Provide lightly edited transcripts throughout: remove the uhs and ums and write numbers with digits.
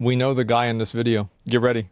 We know the guy in this video. Get ready.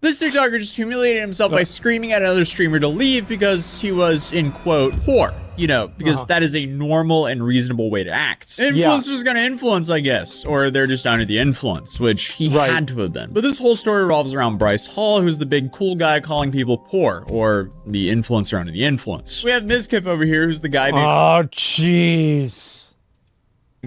This TikToker just humiliated himself by screaming at another streamer to leave because he was, in quote, poor. You know, because that is a normal and reasonable way to act. Influencer's gonna influence, I guess. Or they're just under the influence, which he had to have been. But this whole story revolves around Bryce Hall, who's the big cool guy calling people poor, or the influencer under the influence. We have Mizkif over here, who's the guy Oh, jeez.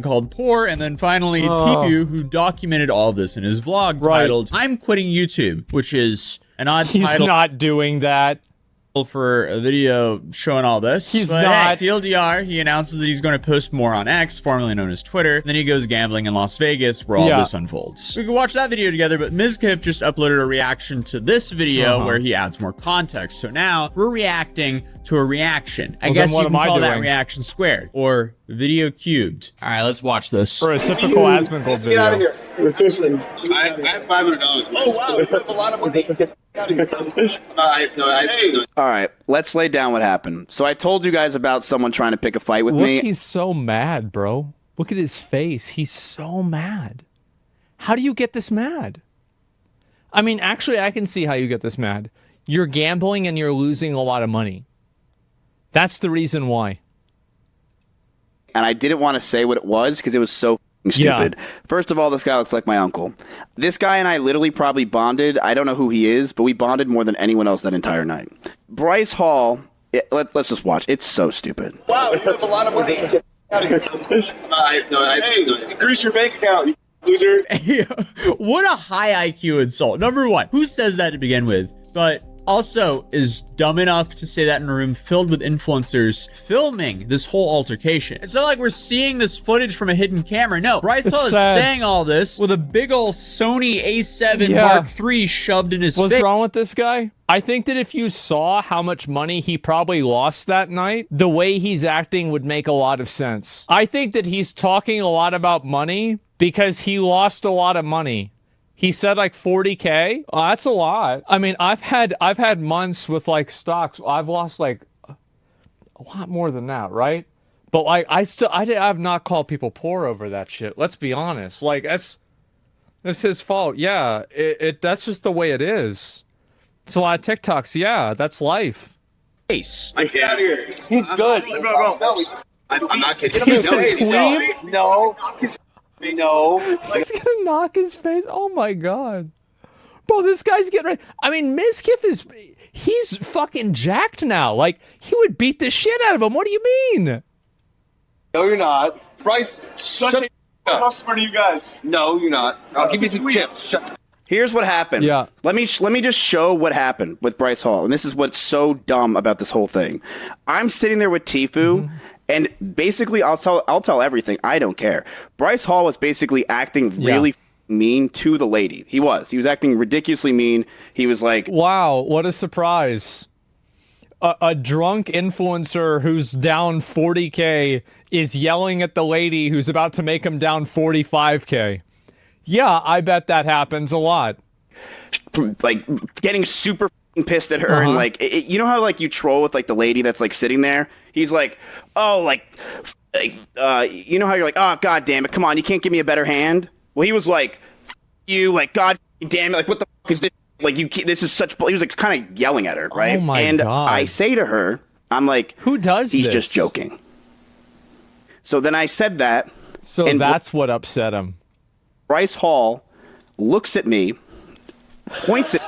Called poor, and then finally Tiku, who documented all of this in his vlog titled "I'm Quitting YouTube," which is an odd title. He's not doing that For a video showing all this. He's but not. Hey, TLDR, he announces that he's going to post more on X, formerly known as Twitter. Then he goes gambling in Las Vegas, where all this unfolds. We can watch that video together, but Mizkif just uploaded a reaction to this video where he adds more context. So now we're reacting to a reaction. I guess you can call that reaction squared or video cubed. All right, let's watch this. For a typical Asmongold video. Get out of here. I have $500. Oh, wow. You have a lot of money. All right, let's lay down what happened. So I told you guys about someone trying to pick a fight with me. He's so mad, bro. Look at his face. He's so mad. How do you get this mad? I mean, actually, I can see how you get this mad. You're gambling and you're losing a lot of money. That's the reason why. And I didn't want to say what it was because it was so stupid. First of all, this guy looks like my uncle. This guy and I literally probably bonded. I don't know who he is, but we bonded more than anyone else that entire night. Bryce Hall, let's just watch. It's so stupid. Wow, you have a lot of money. Get out of here. Increase your bank account, you loser. What a high IQ insult. Number one, who says that to begin with? But also is dumb enough to say that in a room filled with influencers filming this whole altercation. It's not like we're seeing this footage from a hidden camera. No, Bryce Hall is saying all this with a big old Sony A7 Mark III shoved in his face. What's wrong with this guy? I think that if you saw how much money he probably lost that night, the way he's acting would make a lot of sense. I think that he's talking a lot about money because he lost a lot of money. He said like 40K. Oh, that's a lot. I mean, I've had months with like stocks. I've lost like a lot more than that, right? But like I have not called people poor over that shit. Let's be honest. Like that's his fault. Yeah, that's just the way it is. It's a lot of TikToks. Yeah, that's life. Face. Get out of here. He's good. Bro. No, I'm not kidding. He's a dweeb? No. No. He's gonna knock his face. Oh my god. Bro, this guy's getting ready. I mean, Mizkif he's fucking jacked now. Like, he would beat the shit out of him. What do you mean? No, you're not. Bryce, such a customer to you guys. No, you're not. I'll give you some chips. Here's what happened. Yeah. Let me just show what happened with Bryce Hall. And this is what's so dumb about this whole thing. I'm sitting there with Tfue. And basically, I'll tell everything. I don't care. Bryce Hall was basically acting really mean to the lady. He was acting ridiculously mean. He was like, wow, what a surprise. A drunk influencer who's down 40K is yelling at the lady who's about to make him down 45K. Yeah, I bet that happens a lot. Like, getting super pissed at her and like you know how like you troll with like the lady that's like sitting there. He's like, oh, like you know how you're like, oh god damn it, come on, you can't give me a better hand. Well, he was like, you, like, god damn it, like what the fuck is this, like, this is such, he was like kind of yelling at her, right? Oh my god. I say to her, I'm like, who does he's this? Just joking. So then I said that, so that's what upset him. Bryce Hall looks at me, points at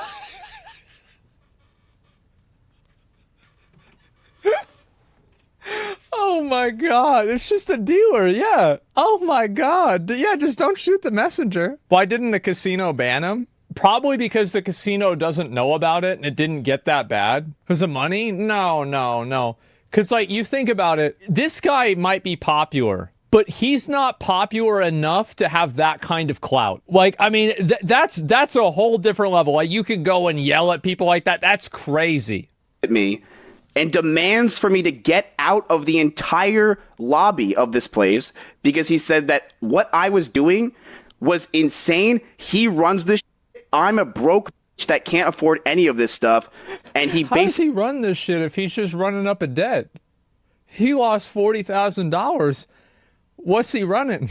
oh my god, it's just a dealer, yeah. Oh my god, yeah, just don't shoot the messenger. Why didn't the casino ban him? Probably because the casino doesn't know about it and it didn't get that bad. Because of money? No. Because, like, you think about it, this guy might be popular, but he's not popular enough to have that kind of clout. Like, I mean, that's a whole different level. Like, you could go and yell at people like that. That's crazy. At me and demands for me to get out of the entire lobby of this place because he said that what I was doing was insane. He runs this shit. I'm a broke bitch that can't afford any of this stuff. And he How does he run this shit if he's just running up a debt? He lost $40,000. What's he running?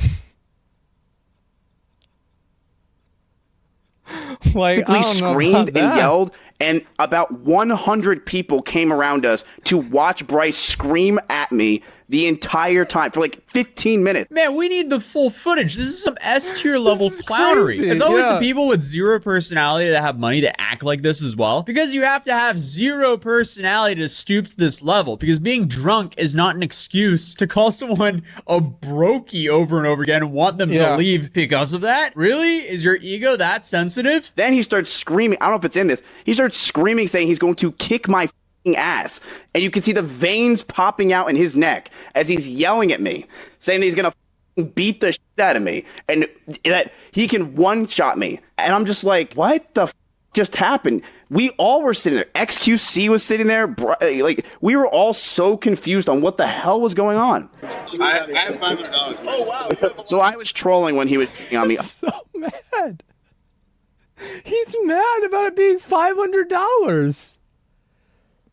Like, I don't know screamed about and that. yelled, and about 100 people came around us to watch Bryce scream at me the entire time for like 15 minutes. Man, we need the full footage. This is some S-tier level This is clownery. crazy, It's always yeah. the people with zero personality that have money to act like this as well. Because you have to have zero personality to stoop to this level. Because being drunk is not an excuse to call someone a brokey over and over again and want them to leave because of that. Really? Is your ego that sensitive? Then he starts screaming. I don't know if it's in this. He starts screaming, saying he's going to kick my ass, and you can see the veins popping out in his neck as he's yelling at me, saying that he's gonna beat the shit out of me and that he can one-shot me. And I'm just like, what the just happened? We all were sitting there. XQC was sitting there. Like, we were all so confused on what the hell was going on. I have $500. Oh, wow. So I was trolling when he was on me. So mad. He's mad about it being $500.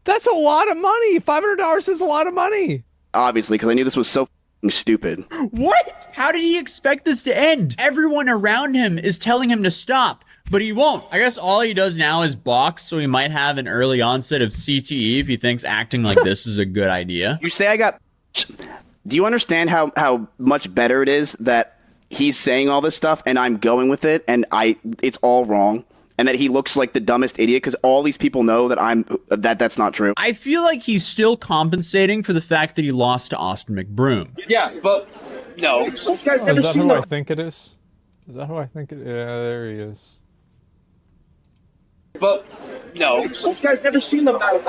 That's a lot of money. $500 is a lot of money. Obviously, because I knew this was so stupid. What? How did he expect this to end? Everyone around him is telling him to stop, but he won't. I guess all he does now is box, so he might have an early onset of CTE if he thinks acting like this is a good idea. You say I got... Do you understand how much better it is that he's saying all this stuff and I'm going with it and it's all wrong? And that he looks like the dumbest idiot because all these people know that that's not true. I feel like he's still compensating for the fact that he lost to Austin McBroom. Yeah, but no. This guy's Oh, never is that seen who them. I think it is? Is that who I think it is? Yeah, there he is. But no. This guy's never seen them that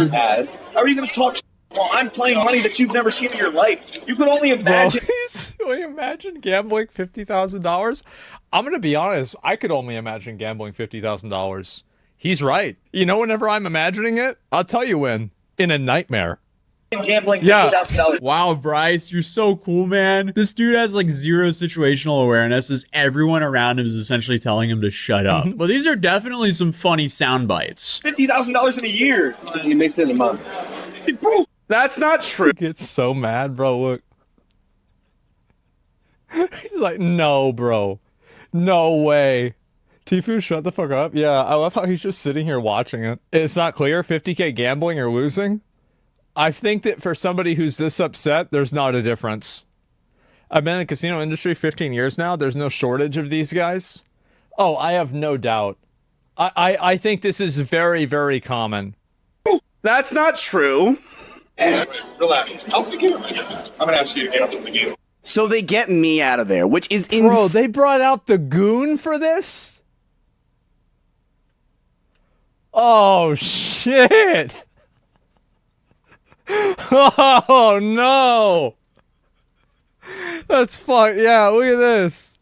bad. How are you going to talk? Well, I'm playing money that you've never seen in your life. You could only imagine. Bro, imagine gambling $50,000. I'm gonna be honest. I could only imagine gambling $50,000. He's right. You know, whenever I'm imagining it, I'll tell you when. In a nightmare. Gambling Yeah. $50,000. Wow, Bryce, you're so cool, man. This dude has like zero situational awareness as everyone around him is essentially telling him to shut up. But these are definitely some funny sound bites. $50,000 in a year. He makes it in a month. Bro, That's not true. He gets so mad, bro. Look. He's like, no, bro. No way. Tfue, shut the fuck up. Yeah, I love how he's just sitting here watching it. It's not clear 50K gambling or losing. I think that for somebody who's this upset, there's not a difference. I've been in the casino industry 15 years now. There's no shortage of these guys. Oh, I have no doubt. I think this is very, very common. That's not true. relax. I'm going to ask you to get up to the game. So they get me out of there, which is Bro, they brought out the goon for this? Oh, shit. Oh, no. That's fucked. Yeah, look at this.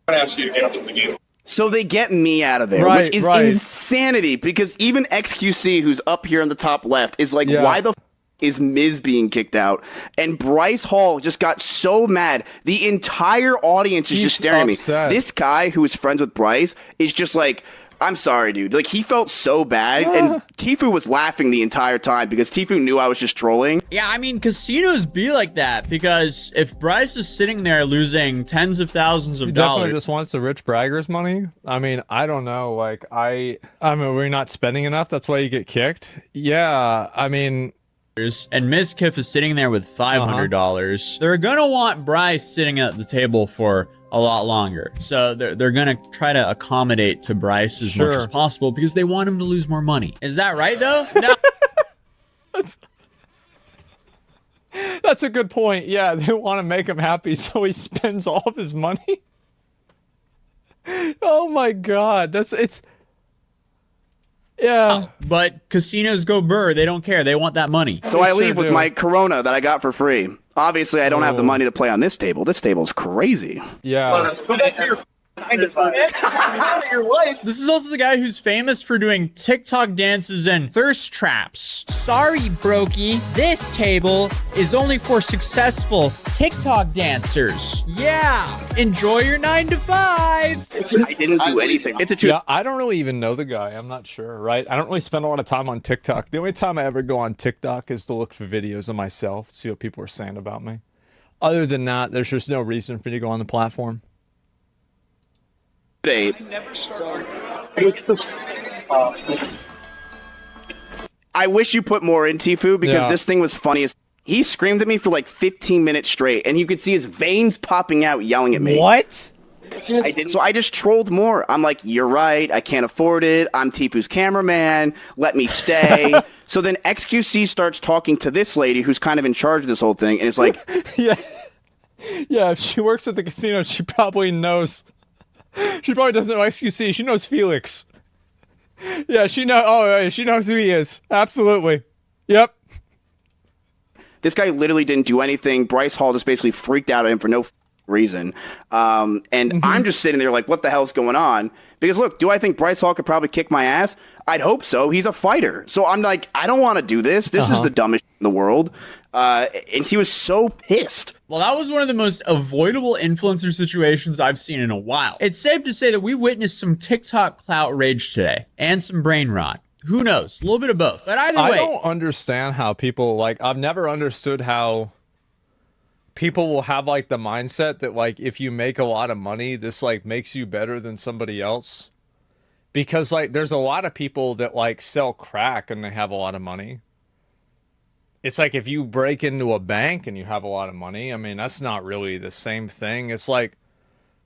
I'm going to ask you to get up to the game. So they get me out of there, Right, which is right. insanity because even XQC, who's up here in the top left, is like, Yeah. why the is Miz being kicked out? And Bryce Hall just got so mad. The entire audience is He's just staring upset. at me. This guy who is friends with Bryce is just like, I'm sorry, dude. Like, he felt so bad. And Tfue was laughing the entire time because Tfue knew I was just trolling. Yeah, I mean, casinos be like that because if Bryce is sitting there losing tens of thousands of He definitely dollars, just wants the rich braggers money. I mean, I don't know. Like, I mean, we're not spending enough. That's why you get kicked. Yeah, I mean, and Ms. Kiff is sitting there with $500, they're gonna want Bryce sitting at the table for a lot longer. So they're gonna try to accommodate to Bryce as much Sure. as possible because they want him to lose more money. Is that right though? No. that's a good point. Yeah, they want to make him happy, so he spends all of his money. Oh my god, yeah. But casinos go burr. They don't care. They want that money. So I sure leave with do. my Corona that I got for free. Obviously, I don't have the Oh. money to play on this table. This table's crazy. Yeah. Go back to your 9 to 5. Out of your life. This is also the guy who's famous for doing TikTok dances and thirst traps. Sorry, Brokey. This table is only for successful TikTok dancers. Yeah. Enjoy your 9 to 5. I didn't do anything. It's a two. Yeah, I don't really even know the guy. I'm not sure, right? I don't really spend a lot of time on TikTok. The only time I ever go on TikTok is to look for videos of myself, see what people are saying about me. Other than that, there's just no reason for me to go on the platform. Date. I wish you put more in, Tfue, because this thing was funny as. He screamed at me for like 15 minutes straight, and you could see his veins popping out, yelling at me. What? I didn't. So I just trolled more. I'm like, you're right. I can't afford it. I'm Tfue's cameraman. Let me stay. So then XQC starts talking to this lady who's kind of in charge of this whole thing, and it's like, yeah, if she works at the casino, she probably knows. She probably doesn't know XQC. She knows Felix. Yeah, she knows. Oh, she knows who he is. Absolutely. Yep. This guy literally didn't do anything. Bryce Hall just basically freaked out at him for no reason. And I'm just sitting there like, what the hell's going on? Because look, do I think Bryce Hall could probably kick my ass? I'd hope so. He's a fighter. So I'm like, I don't want to do this. This is the dumbest in the world. And he was so pissed. Well, that was one of the most avoidable influencer situations I've seen in a while. It's safe to say that we witnessed some TikTok clout rage today and some brain rot. Who knows? A little bit of both. But either way, I don't understand how people, like, I've never understood how people will have, like, the mindset that, like, if you make a lot of money, this, like, makes you better than somebody else. Because, like, there's a lot of people that, like, sell crack and they have a lot of money. It's like if you break into a bank and you have a lot of money, I mean, that's not really the same thing. It's like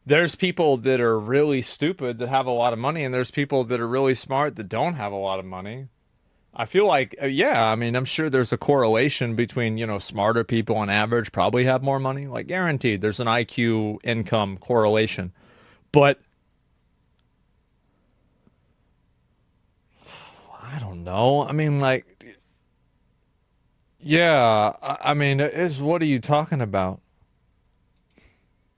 there's people that are really stupid that have a lot of money, and there's people that are really smart that don't have a lot of money. I feel like, yeah, I mean, I'm sure there's a correlation between, you know, smarter people on average probably have more money. Like, guaranteed, there's an IQ income correlation. But I don't know. I mean, like, yeah, I mean, what are you talking about?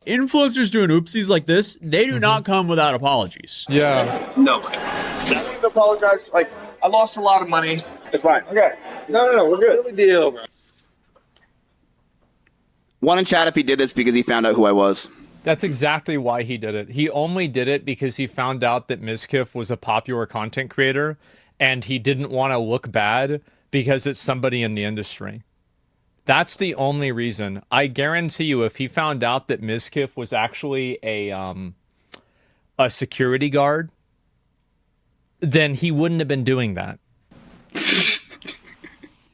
influencers doing oopsies like this, they do not come without apologies. Yeah. No. I don't need to apologize. Like, I lost a lot of money. It's fine. Okay. No, we're good. Really deal, bro. One in chat if he did this because he found out who I was. That's exactly why he did it. He only did it because he found out that Mizkif was a popular content creator, and he didn't want to look bad because it's somebody in the industry. That's the only reason. I guarantee you, if he found out that Mizkif was actually a security guard, then he wouldn't have been doing that.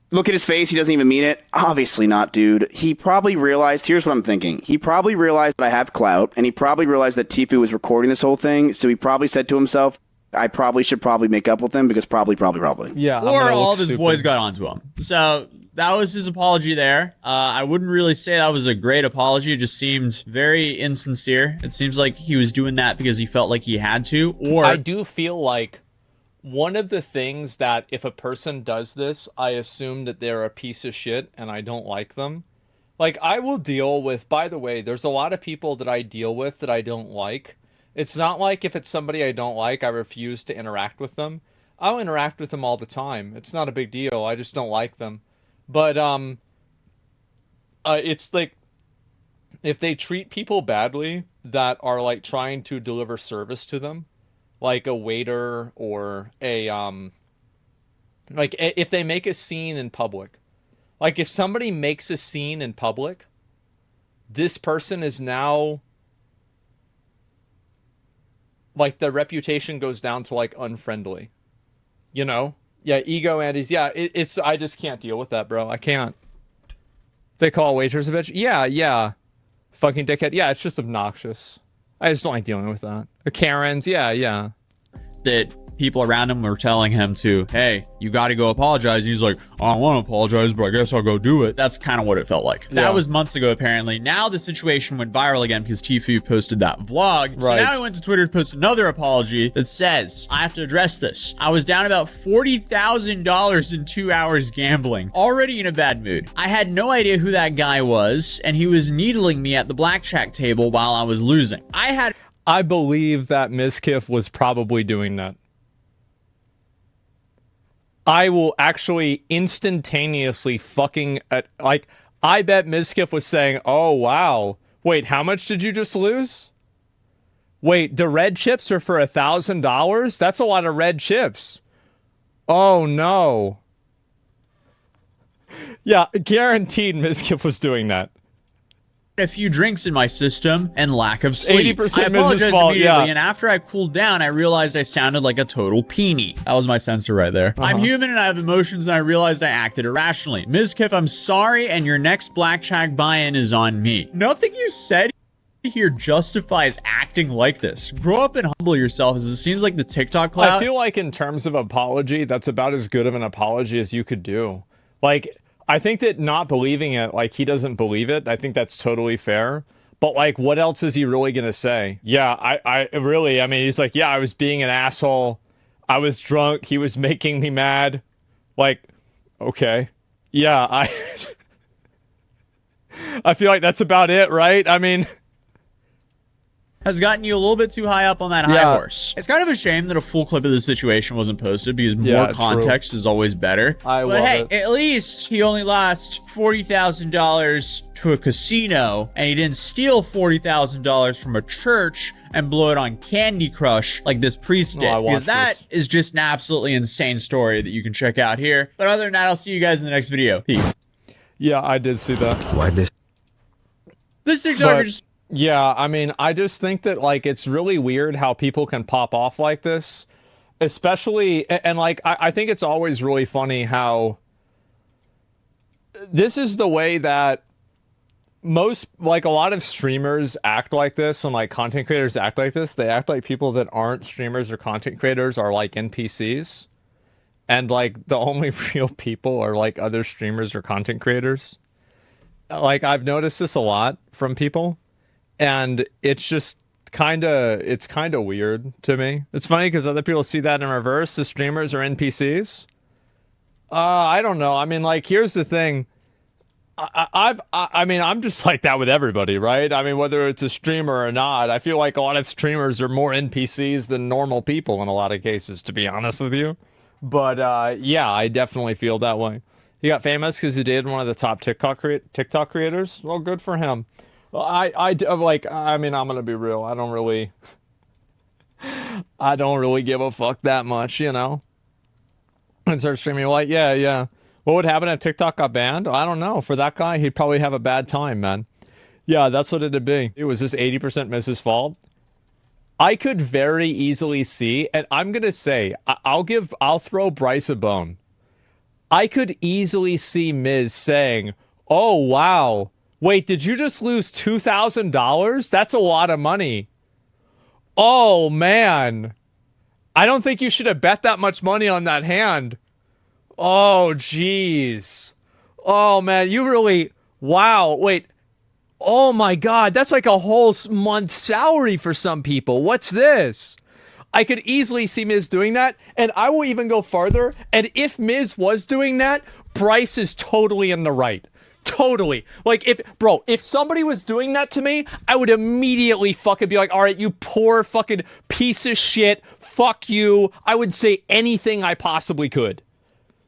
Look at his face. He doesn't even mean it. Obviously not, dude. He probably realized, here's what I'm thinking. He probably realized that I have clout, and he probably realized that Tfue was recording this whole thing, so he probably said to himself, I should make up with him because probably. Yeah. Or all of his boys got onto him. So that was his apology there. I wouldn't really say that was a great apology. It just seemed very insincere. It seems like he was doing that because he felt like he had to. Or I do feel like one of the things that if a person does this, I assume that they're a piece of shit and I don't like them. Like, I will deal with, by the way, there's a lot of people that I deal with that I don't like. It's not like if it's somebody I don't like, I refuse to interact with them. I'll interact with them all the time. It's not a big deal. I just don't like them. But it's like if they treat people badly that are like trying to deliver service to them, like a waiter or a like if they make a scene in public. Like if somebody makes a scene in public, this person is now like the reputation goes down to like unfriendly, you know? Yeah, ego Andes. Yeah, it's I just can't deal with that, bro. I can't. They call waiters a bitch. Yeah. Fucking dickhead. Yeah, it's just obnoxious. I just don't like dealing with that. Karens. Yeah. that people around him were telling him to, hey, you got to go apologize. And he's like, I don't want to apologize, but I guess I'll go do it. That's kind of what it felt like. That was months ago, apparently. Now the situation went viral again because Tfue posted that vlog. So now he went to Twitter to post another apology that says, I have to address this. I was down about $40,000 in 2 hours gambling, already in a bad mood. I had no idea who that guy was, and he was needling me at the blackjack table while I was losing. I believe that Mizkif was probably doing that. I will actually instantaneously fucking... I bet Mizkif was saying, oh, wow. Wait, how much did you just lose? Wait, the red chips are for $1,000? That's a lot of red chips. Oh, no. Yeah, guaranteed Mizkif was doing that. a few drinks in my system and lack of sleep. 80% I apologized Mrs. fault, immediately, yeah. and after I cooled down, I realized I sounded like a total peenie. That was my censor right there. I'm human and I have emotions, and I realized I acted irrationally. Ms. Kiff, I'm sorry, and your next blackjack buy-in is on me. Nothing you said here justifies acting like this. Grow up and humble yourself, as it seems like the TikTok clout. I feel like in terms of apology, that's about as good of an apology as you could do. Like, I think that not believing it, like, he doesn't believe it. I think that's totally fair. But, like, what else is he really going to say? Yeah, I mean, he's like, yeah, I was being an asshole. I was drunk. He was making me mad. Like, okay. Yeah, I feel like that's about it, right? I mean... has gotten you a little bit too high up on that high horse. It's kind of a shame that a full clip of the situation wasn't posted, because more context is always better. But hey, at least he only lost $40,000 to a casino, and he didn't steal $40,000 from a church and blow it on Candy Crush like this priest did. Because that is just an absolutely insane story that you can check out here. But other than that, I'll see you guys in the next video. Peace. Yeah, I did see that. Why this? This TikToker just... Yeah, I mean, I just think that, like, it's really weird how people can pop off like this. Especially, and like, I think it's always really funny how this is the way that most, like, a lot of streamers act like this, and, like, content creators act like this. They act like people that aren't streamers or content creators are, like, NPCs. And, like, the only real people are, like, other streamers or content creators. Like, I've noticed this a lot from people. And it's just kind of weird to me. It's funny because other people see that in reverse. The streamers are NPCs. I don't know. I mean, like, here's the thing. I mean, I'm just like that with everybody, right? I mean, whether it's a streamer or not, I feel like a lot of streamers are more NPCs than normal people in a lot of cases, to be honest with you. But yeah, I definitely feel that way. He got famous because he dated one of the top TikTok creators. Well, good for him. I mean, I'm gonna be real. I don't really give a fuck that much, you know. And start streaming, like, yeah. What would happen if TikTok got banned? I don't know. For that guy, he'd probably have a bad time, man. Yeah, that's what it'd be. It was just 80% Miz's fault. I could very easily see, and I'm gonna say, I'll throw Bryce a bone. I could easily see Miz saying, "Oh wow. Wait, did you just lose $2,000? That's a lot of money. Oh, man. I don't think you should have bet that much money on that hand. Oh, jeez. Oh, man, you really... Wow, wait. Oh, my God, that's like a whole month's salary for some people. What's this?" I could easily see Miz doing that, and I will even go farther, and if Miz was doing that, Bryce is totally in the right. Totally. Like, if somebody was doing that to me, I would immediately fucking be like, all right, you poor fucking piece of shit. Fuck you. I would say anything I possibly could.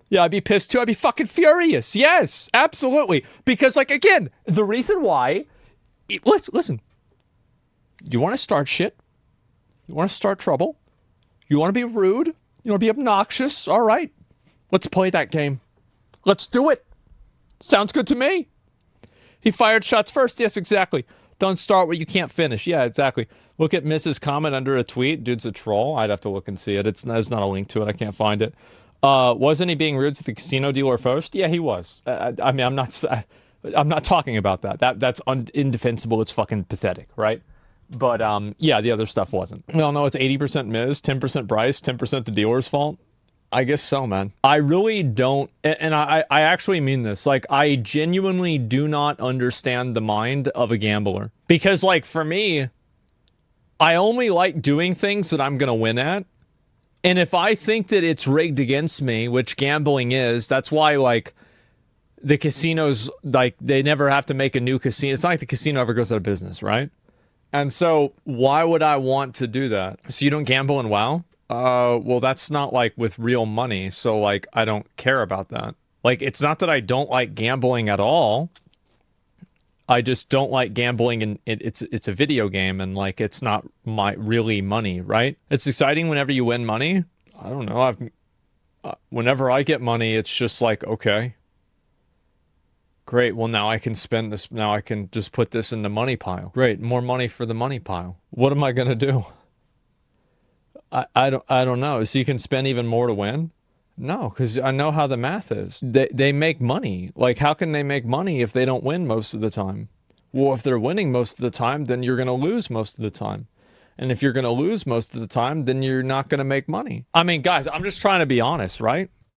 Yeah, I'd be pissed too. I'd be fucking furious. Yes, absolutely. Because, like, again, the reason why... Listen. You want to start shit? You want to start trouble? You want to be rude? You want to be obnoxious? All right. Let's play that game. Let's do it. Sounds good to me. He fired shots first. Yes, exactly. Don't start what you can't finish. Yeah, exactly. Look at Mrs. comment under a tweet. Dude's a troll. I'd have to look and see it. There's not a link to it. I can't find it. Wasn't he being rude to the casino dealer first? Yeah, he was. I mean, I'm not talking about that. That's indefensible. It's fucking pathetic, right? But yeah, the other stuff wasn't. We all know it's 80% Miz, 10% Bryce, 10% the dealer's fault. I guess so, man. I really don't, and I actually mean this. Like, I genuinely do not understand the mind of a gambler. Because, like, for me, I only like doing things that I'm gonna win at. And if I think that it's rigged against me, which gambling is, that's why, like, the casinos, like, they never have to make a new casino. It's not like the casino ever goes out of business, right? And so, why would I want to do that? So you don't gamble in WoW? Well, that's not, like, with real money, so, like, I don't care about that. Like, it's not that I don't like gambling at all. I just don't like gambling, and it's a video game, and, like, it's not my really money, right? It's exciting whenever you win money. I don't know. Whenever I get money, it's just like, okay, Great. Well, now I can spend this. Now I can just put this in the money pile. Great. More money for the money pile. What am I going to do? I don't know. So you can spend even more to win? No, because I know how the math is. They make money. Like, how can they make money if they don't win most of the time? Well, if they're winning most of the time, then you're going to lose most of the time. And if you're going to lose most of the time, then you're not going to make money. I mean, guys, I'm just trying to be honest, right?